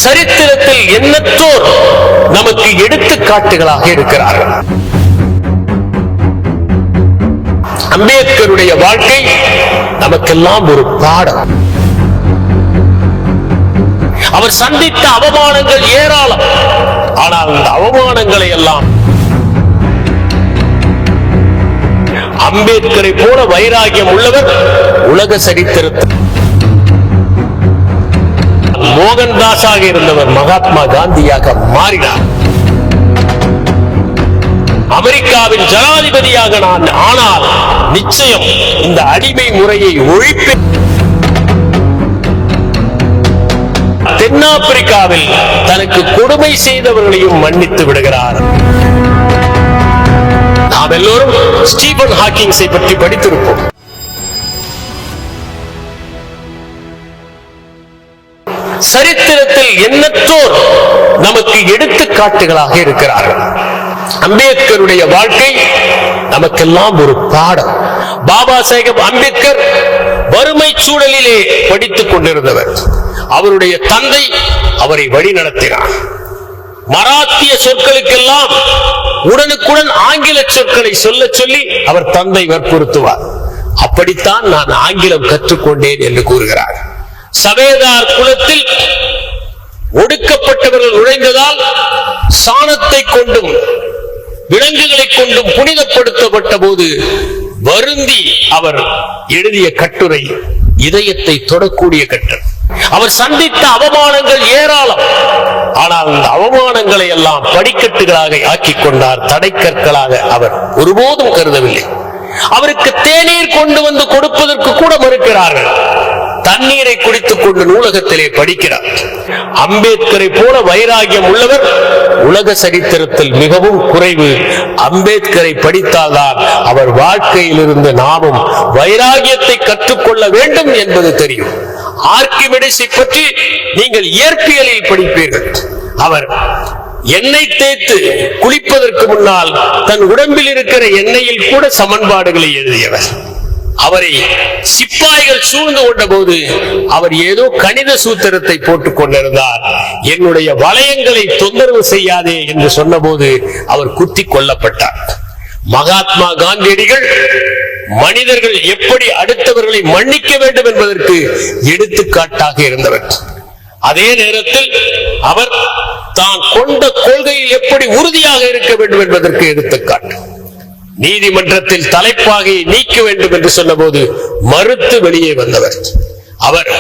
சரித்திரத்தில் எண்ணற்றோர் நமக்கு எடுத்துக்காட்டுகளாக இருக்கிறார்கள். அம்பேத்கருடைய வாழ்க்கை நமக்கெல்லாம் ஒரு பாடம். அவர் சந்தித்த அவமானங்கள் ஏராளம். ஆனால் அந்த அவமானங்களை எல்லாம் அம்பேத்கரை போல வைராகியம் உள்ளவர் உலக சரித்திரத்தில் மோகன்தாஸாக இருந்தவர் மகாத்மா காந்தியாக மாறினார். அமெரிக்காவின் ஜனாதிபதியாக நான் ஆனால் நிச்சயம் இந்த அடிமை முறையை ஒழிப்பேன். தென்னாப்பிரிக்காவில் தனக்கு கொடுமை செய்தவர்களையும் மன்னித்து விடுகிறார். நாம் எல்லோரும் ஸ்டீபன் ஹாக்கிங்ஸை பற்றி படித்திருப்போம். சரித்திரத்தில் எண்ணற்றோர் நமக்கு எடுத்துக்காட்டுகளாக இருக்கிறார்கள். அம்பேத்கருடைய வாழ்க்கை நமக்கெல்லாம் ஒரு பாடம். பாபா சாஹேப் அம்பேத்கர் வறுமை சூழலிலே படித்துக் கொண்டிருந்தவர். அவருடைய தந்தை அவரை வழிநடத்தினார். மராத்திய சொற்களுக்கெல்லாம் உடனுக்குடன் ஆங்கில சொற்களை சொல்ல சொல்லி அவர் தந்தை வற்புறுத்துவார். அப்படித்தான் நான் ஆங்கிலம் கற்றுக்கொண்டேன் என்று கூறுகிறார். சவேதார் குலத்தில் ஒடுக்கப்பட்டவர்கள் நுழைந்ததால் சாணத்தை கொண்டும் விலங்குகளை கொண்டும் புனிதப்படுத்தப்பட்ட போது வருந்தி அவர் எழுதிய கட்டுரை இதயத்தை தொடக்கூடிய கட்டுரை. அவர் சந்தித்த அவமானங்கள் ஏராளம். ஆனால் அந்த அவமானங்களை எல்லாம் படிக்கட்டுகளாக ஆக்கிக் கொண்டார். தடைக்கற்களாக அவர் ஒருபோதும் கருதவில்லை. அவருக்கு தேநீர் கொண்டு வந்து கொடுப்பதற்கு கூட மறுக்கிறார்கள். தண்ணீரை குடித்துக் கொண்டு நூலகத்திலே படிக்கிறார். அம்பேத்கரை போல வைராகியம் உள்ளவர் உலக சரித்திரத்தில் மிகவும் குறைவு. அம்பேத்கரை படித்தால்தான் அவர் வாழ்க்கையிலிருந்து நாமும் வைராகியத்தை கற்றுக்கொள்ள வேண்டும் என்பது தெரியும். ஆர்க்கிமெடிஸை பற்றி நீங்கள் இயற்பியலில் படிப்பீர்கள். அவர் எண்ணெய் தேய்த்து குளிப்பதற்கு முன்னால் தன் உடம்பில் இருக்கிற எண்ணெயில் கூட சமன்பாடுகளை எழுதியவர். அவரை சிப்பாய்கள் சூழ்ந்து கொண்ட போது அவர் ஏதோ கணித சூத்திரத்தை போட்டுக் கொண்டிருந்தார். என்னுடைய வளையங்களை தொந்தரவு செய்யாதே என்று சொன்ன போது அவர் குத்தி கொல்லப்பட்டார். மகாத்மா காந்தியடிகள் மனிதர்கள் எப்படி அடுத்தவர்களை மன்னிக்க வேண்டும் என்பதற்கு எடுத்துக்காட்டாக இருந்தவர். அதே நேரத்தில் அவர் தான் கொண்ட கொள்கையில் எப்படி உறுதியாக இருக்க வேண்டும் என்பதற்கு எடுத்துக்காட்டு. நீதிமன்றத்தில் தலைப்பாகையை நீக்க வேண்டும் என்று சொன்ன போது மறுத்து வெளியே வந்தவர். அவர்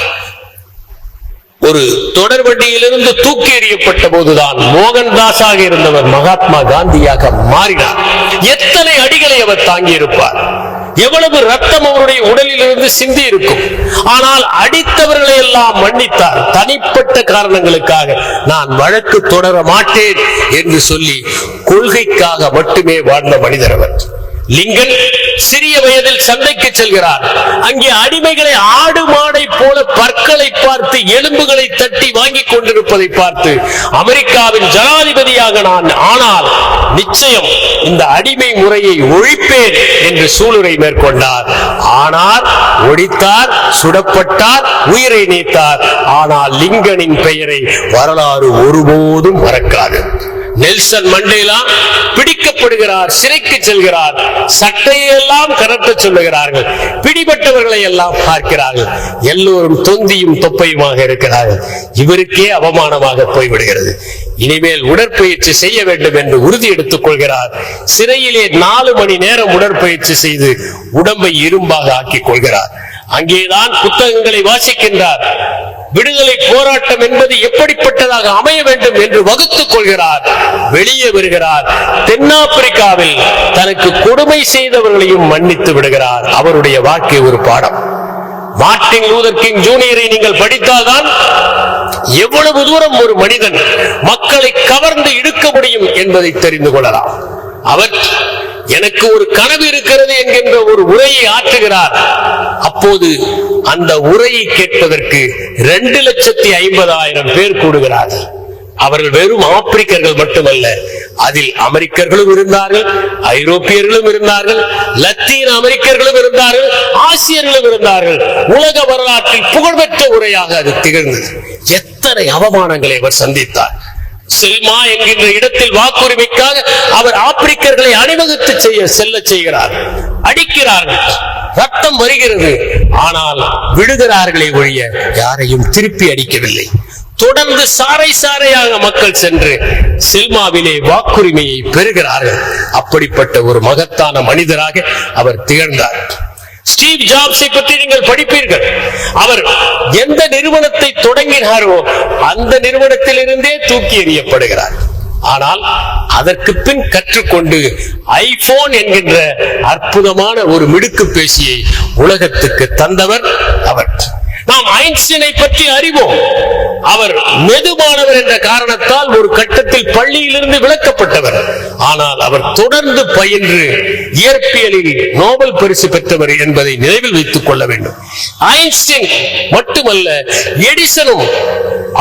ஒரு தொடர் வண்டியிலிருந்து தூக்கி எறியப்பட்ட போதுதான் மோகன்தாஸாக இருந்தவர் மகாத்மா காந்தியாக மாறினார். எத்தனை அடிகளை அவர் தாங்கி இருப்பார், எவ்வளவு ரத்தம் அவருடைய உடலில் இருந்து சிந்தி இருக்கும். ஆனால் அடித்தவர்களை எல்லாம் மன்னித்தார். தனிப்பட்ட காரணங்களுக்காக நான் வழக்கு தொடர மாட்டேன் என்று சொல்லி கொள்கைக்காக மட்டுமே வாழ்ந்த மனிதர் அவர். லிங்கன் சிறிய வயதில் சந்தைக்கு செல்கிறார். அங்கே அடிமைகளை ஆடு மாடை போல பற்களை பார்த்து எலும்புகளை தட்டி வாங்கி கொண்டிருப்பதை பார்த்து அமெரிக்காவின் ஜனாதிபதியாக நான் ஆனால் நிச்சயம் இந்த அடிமை முறையை ஒழிப்பேன் என்று சூளுரை மேற்கொண்டார். ஆனால் ஒழித்தார், சுடப்பட்டார், உயிரை நீத்தார். ஆனால் லிங்கனின் பெயரை வரலாறு ஒருபோதும் மறக்காது. நெல்சன் மண்டேலா பிடிக்கப்படுகிறார், சிறைக்கு செல்கிறார். சட்டையை எல்லாம் கரட்ட சொல்லுகிறார்கள். பிடிபட்டவர்களை எல்லாம் பார்க்கிறார்கள். எல்லோரும் தொந்தியும் தொப்பையுமாக இருக்கிறார்கள். இவருக்கே அவமானமாக போய்விடுகிறது. இனிமேல் உடற்பயிற்சி செய்ய வேண்டும் என்று உறுதி எடுத்துக் கொள்கிறார். சிறையிலே 4 மணி நேரம் உடற்பயிற்சி செய்து உடம்பை இரும்பாக ஆக்கிக் கொள்கிறார். அங்கேதான் புத்தகங்களை வாசிக்கின்றார். விடுதலை போராட்டம் என்பது எப்படிப்பட்டதாக அமைய வேண்டும் என்று வகுத்துக் கொள்கிறார். வெளியே வருகிறார். தென்னாப்பிரிக்காவில் தனக்கு கொடுமை செய்தவர்களையும் மன்னித்து விடுகிறார். அவருடைய வாழ்க்கை ஒரு பாடம். மார்ட்டின் லூதர் கிங் ஜூனியரை நீங்கள் படித்தால்தான் எவ்வளவு தூரம் ஒரு மனிதன் மக்களை கவர்ந்து இழுக்க முடியும் என்பதை தெரிந்து கொள்ளலாம். அவர் எனக்கு ஒரு கனவு இருக்கிறது என்கின்ற ஒரு உரையை ஆற்றுகிறார். அப்போது அந்த உரையை கேட்பதற்கு 2,50,000 பேர் கூடுகிறார்கள். அவர்கள் வெறும் ஆப்பிரிக்கர்கள் மட்டுமல்ல, அதில் அமெரிக்கர்களும் இருந்தார்கள், ஐரோப்பியர்களும் இருந்தார்கள், லத்தீன் அமெரிக்கர்களும் இருந்தார்கள், ஆசியர்களும் இருந்தார்கள். உலக வரலாற்றில் புகழ்பெற்ற உரையாக அது திகழ்ந்தது. எத்தனை அவமானங்களை அவர் சந்தித்தார். செல்மா என்கின்ற இடத்தில் வாக்குரிமைக்காக அவர் ஆப்பிரிக்கர்களை அணிவகுத்து செல்ல செய்கிறார். அடிக்கிறார்கள், ரத்தம் வருகிறது. ஆனால் விடுகிறார்களே ஒழிய யாரையும் திருப்பி அடிக்கவில்லை. தொடர்ந்து சாறை சாறையாக மக்கள் சென்று செல்மாவிலே வாக்குரிமையை பெறுகிறார்கள். அப்படிப்பட்ட ஒரு மகத்தான மனிதராக அவர் திகழ்ந்தார். ஸ்டீவ் ஜாப்ஸை பற்றி நீங்கள் படிப்பீர்கள். அவர் எந்த நிறுவனத்தை தொடங்கினாரோ அந்த நிறுவனத்திலிருந்தே தூக்கி எறியப்படுகிறார். ஆனால் அதற்கு பின் கற்றுக்கொண்டு ஐபோன் என்கின்ற அற்புதமான ஒரு மிடுக்கு பேசியை உலகத்துக்கு தந்தவர் அவர். நாம் ஐன்ஸ்டீனை பற்றி அறிவோம். அவர் மெதுவானவர் என்ற காரணத்தால் ஒரு கட்டத்தில் பள்ளியிலிருந்து விலக்கப்பட்டவர். ஆனால் அவர் தொடர்ந்து பயின்று இயற்பியலில் நோபல் பரிசு பெற்றவர் என்பதை நினைவில் வைத்துக் கொள்ள வேண்டும். ஐன்ஸ்டீன் மட்டுமல்ல, எடிசனும்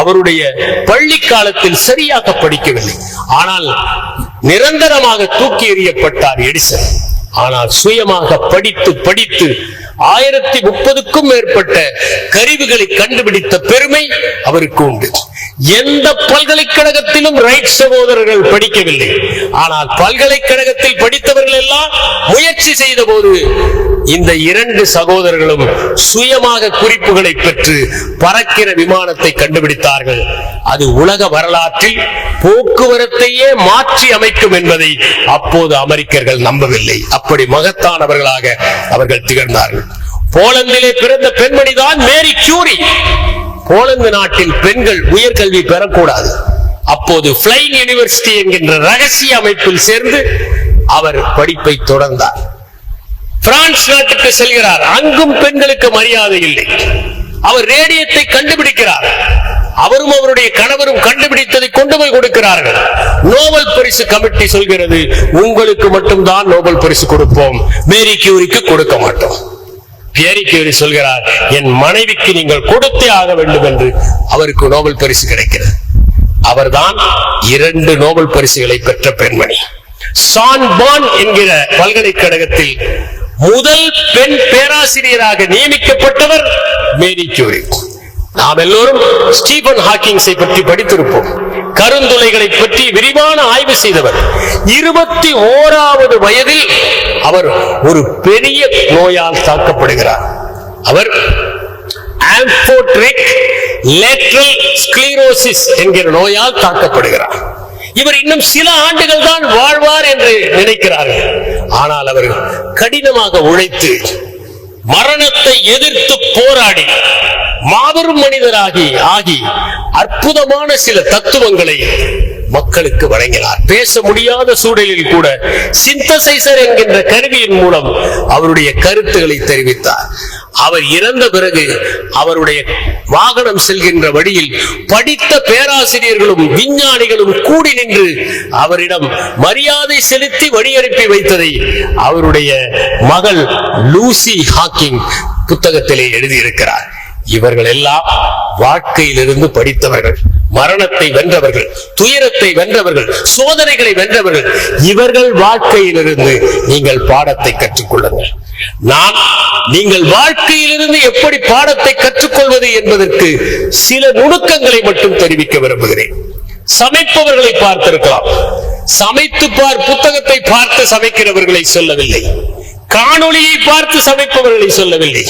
அவருடைய பள்ளி காலத்தில் சரியாக படிக்கவில்லை. ஆனால் நிரந்தரமாக தூக்கி எறியப்பட்டார் எடிசன். ஆனால் சுயமாக படித்து 1030க்கும் மேற்பட்ட கருவிகளை கண்டுபிடித்த பெருமை அவருக்கு உண்டு. எந்த பல்கலைக்கழகத்திலும் ரைட் சகோதரர்கள் படிக்கவில்லை. ஆனால் பல்கலைக்கழகத்தில் படித்தவர்கள் எல்லாம் முயற்சி செய்த போது இந்த 2 சகோதரர்களும் சுயமாக குறிப்புகளை பெற்று பறக்கிற விமானத்தை கண்டுபிடித்தார்கள். அது உலக வரலாற்றில் போக்குவரத்தையே மாற்றி அமைக்கும் என்பதை அப்போது அமெரிக்கர்கள் நம்பவில்லை. அப்படி மகத்தானவர்களாக அவர்கள் திகழ்ந்தார்கள். போலந்திலே பிறந்த பெண்மணிதான் மேரி கியூரி. போலந்து நாட்டில் பெண்கள் உயர்கல்வி பெறக்கூடாது. அப்போது பிளையிங் யூனிவர்சிட்டி என்கின்ற ரகசிய அமைப்பில் சேர்ந்து அவர் படிப்பை தொடர்ந்தார். பிரான்ஸ் நாட்டுக்கு செல்கிறார். அங்கும் பெண்களுக்கு மரியாதை இல்லை. அவர் ரேடியத்தை கண்டுபிடிக்கிறார். அவரும் அவருடைய கணவரும் கண்டுபிடித்ததை கொண்டு போய் கொடுக்கிறார்கள். நோபல் பரிசு கமிட்டி சொல்கிறது, உங்களுக்கு மட்டும்தான் நோபல் பரிசு கொடுப்போம், மேரி கியூரிக்கு கொடுக்க மாட்டோம். மேரி கியூரி சொல்கிறார், என் மனைவிக்கு நீங்கள் கொடுத்தே ஆக வேண்டும் என்று அவருக்கு நோபல் பரிசு கிடைக்கிறது. அவர்தான் 2 நோபல் பரிசுகளை பெற்ற பெண்மணி. சார்பான் என்கிற பல்கலைக்கழகத்தில் முதல் பெண் பேராசிரியராக நியமிக்கப்பட்டவர் மேரி கியூரி. நாம் எல்லோரும் ஸ்டீபன் ஹாக்கிங்ஸை பற்றி படித்திருப்போம். கருந்துளைகளை பற்றி விரிவான ஆய்வு செய்தவர். 21வது வயதில் அவர் ஒரு பெரிய நோயால் தாக்கப்படுகிறார். அவர் ஆம்ஃபோட்ரிக் லேட்டரல் ஸ்க்ளீரோசிஸ் என்கிற நோயால் தாக்கப்படுகிறார். இவர் இன்னும் சில ஆண்டுகள் தான் வாழ்வார் என்று நினைக்கிறார்கள். ஆனால் அவர் கடினமாக உழைத்து மரணத்தை எதிர்த்து போராடி மாபெரும் மனிதராகி அற்புதமான சில தத்துவங்களை மக்களுக்கு வழங்கினார். பேச முடியாத சூழலில் கூட சிந்தசைசர் என்கின்ற கருவியின் மூலம் அவருடைய கருத்துக்களை தெரிவித்தார். அவர் இறந்த பிறகு அவருடைய வாகனம் செல்கின்ற வழியில் படித்த பேராசிரியர்களும் விஞ்ஞானிகளும் கூடி நின்று அவரிடம் மரியாதை செலுத்தி வழியனுப்பி வைத்ததை அவருடைய மகள் லூசி ஹாக்கிங் புத்தகத்திலே எழுதியிருக்கிறார். இவர்கள் எல்லாம் வாழ்க்கையிலிருந்து படித்தவர்கள், மரணத்தை வென்றவர்கள், துயரத்தை வென்றவர்கள், சோதனைகளை வென்றவர்கள். இவர்கள் வாழ்க்கையிலிருந்து நீங்கள் பாடத்தை கற்றுக்கொள்ளுங்கள். நான் நீங்கள் வாழ்க்கையிலிருந்து எப்படி பாடத்தை கற்றுக்கொள்வது என்பதற்கு சில நுணுக்கங்களை மட்டும் தெரிவிக்க விரும்புகிறேன். சமைப்பவர்களை பார்த்திருக்கலாம். சமைத்து புத்தகத்தை பார்த்து சமைக்கிறவர்களை சொல்லவில்லை. காணொளியை பார்த்து சமைப்பவர்களை சொல்லவில்லை.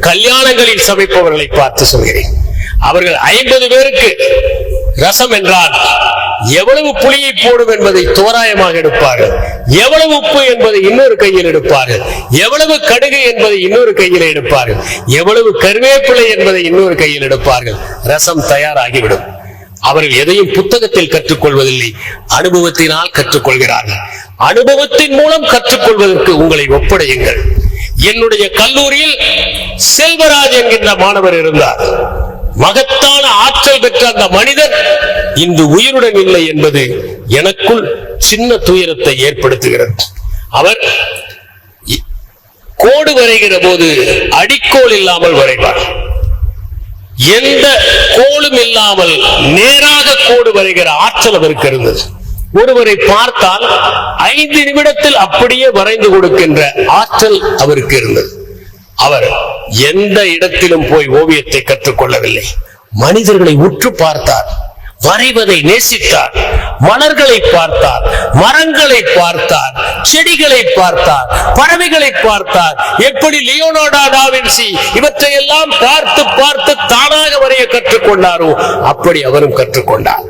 கல்யாணங்களில் சமைப்பவர்களை பார்த்து சொல்கிறேன். அவர்கள் 50 பேருக்கு ரசம் என்றால் எவ்வளவு புளியை போடும் என்பதை தோராயமாக எடுப்பார்கள். எவ்வளவு உப்பு என்பதை இன்னொரு கையில் எடுப்பார்கள். எவ்வளவு கடுகு என்பதை இன்னொரு கையில் எடுப்பார்கள். எவ்வளவு கருவேப்பிலை என்பதை இன்னொரு கையில் எடுப்பார்கள். ரசம் தயாராகிவிடும். அவர்கள் எதையும் புத்தகத்தில் கற்றுக்கொள்வதில்லை, அனுபவத்தினால் கற்றுக்கொள்கிறார்கள். அனுபவத்தின் மூலம் கற்றுக்கொள்வதற்கு உங்களை ஒப்படையுங்கள். என்னுடைய கல்லூரியில் செல்வராஜ் என்கின்ற மாணவர் இருந்தார். மகத்தான ஆற்றல் பெற்ற அந்த மனிதர் இன்று உயிருடன் இல்லை என்பது எனக்குள் சின்ன துயரத்தை ஏற்படுத்துகிறது. அவர் கோடு வரைகிற போது அடிக்கோள் இல்லாமல் வரைவார். எந்த கோளும் இல்லாமல் நேராக கோடு வரைகிற ஆற்றல் அவருக்கு இருந்தது. ஒருவரை பார்த்தால் 5 நிமிடத்தில் அப்படியே வரைந்து கொடுக்கின்ற ஆற்றல் அவருக்கு இருந்தது. அவர் எந்த இடத்திலும் போய் ஓவியத்தை கற்றுக்கொள்ளவில்லை. மனிதர்களை உற்று பார்த்தார், வரைவதை நேசித்தார், மலர்களை பார்த்தார், மரங்களை பார்த்தார், செடிகளை பார்த்தார், பறவைகளை பார்த்தார். எப்படி லியோனார்டோ டா வின்சி இவற்றையெல்லாம் பார்த்து பார்த்து தானாக வரைய கற்றுக்கொண்டாரோ அப்படி அவரும் கற்றுக்கொண்டார்.